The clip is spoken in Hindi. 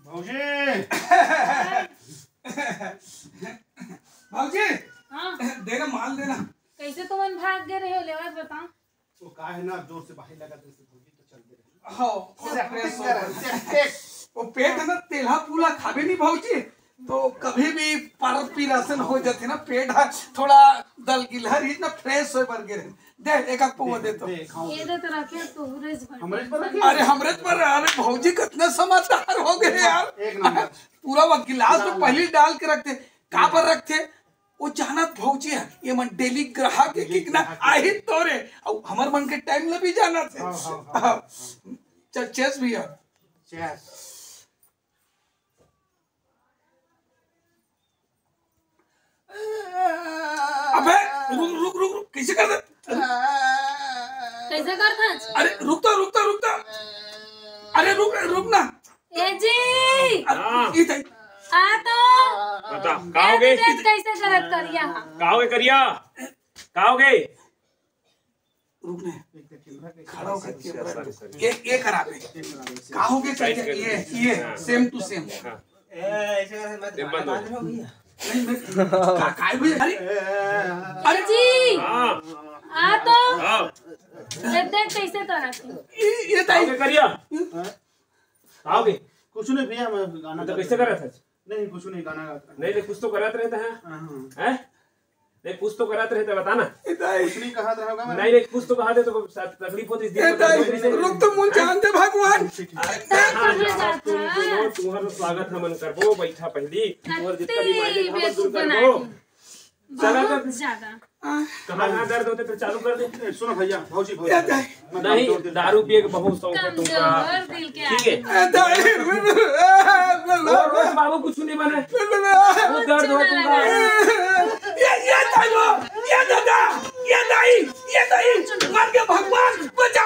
भौजी भाजी हाँ देना माल देना। कैसे तुम भाग गए रहे हो लेवा बताओ। वो का है ना जोर से बाहर लगा दे भौजी तो चल दे। हाँ वो पेट है ना तेला पूला खावे नहीं भाजी तो कभी भी पारस पी राशन हो जाते ना पेट थोड़ा दल गिलहर ही ना फ्रेश हो बर गिरे दे एक पौवा दे तो ये दे तो रखे तो रेज भर हमरे पर रखी। अरे हमरे पर अरे भौजी कितने समझदार हो गए यार। एक नंबर पूरा वो गिलास में पहले डाल के रखते कहाँ पर रखते वो जानत भौजी है ये मन डेली ग्राहक है कि ना आई तोरे और हमार मन के टाइम ले भी जाना थे। चल चेस भैया चेस अबे रुक रुक रुक रुक कैसे कर दे कैसे कर था। अरे रुकता अरे रुक ना ए जी इधर आ तो बता काओगे कैसे करत करिया काओगे करिया काओगे रुक ने खड़ा होकर ये करा पे कहोगे करके ये सेम टू सेम ऐसे मत बता दो भैया। नहीं मैं काय भी अरे जी हां आ तो हां देख कैसे करत ये ताई काओगे करिया काओगे कुछ नहीं भैया मैं गाना तो कैसे कर रहा था नहीं कुछ नहीं गाना गाता नहीं कुछ तो कराते रहता है हां हैं नहीं कुछ तो कराते रहता बताना कुछ नहीं कहा था होगा मैं नहीं कुछ तो कहा दे तो तकलीफ होती इस दिन रुक तो मुझे जानते भगवान तुम्हारा स्वागत हमन करबो बैठा पहली और जितना बीमारी हम दूर करबो चला कर ज्यादा कहाँ दर्द होते फिर चालू कर दे। सुनो भैया भौजी नहीं दारू पिए के बहुत शौक है तुमका दिल के ठीक है और बाबू कुछ नहीं बने वो दर्द हो तुमका ये दाई ये दाई मर के भगवान बचा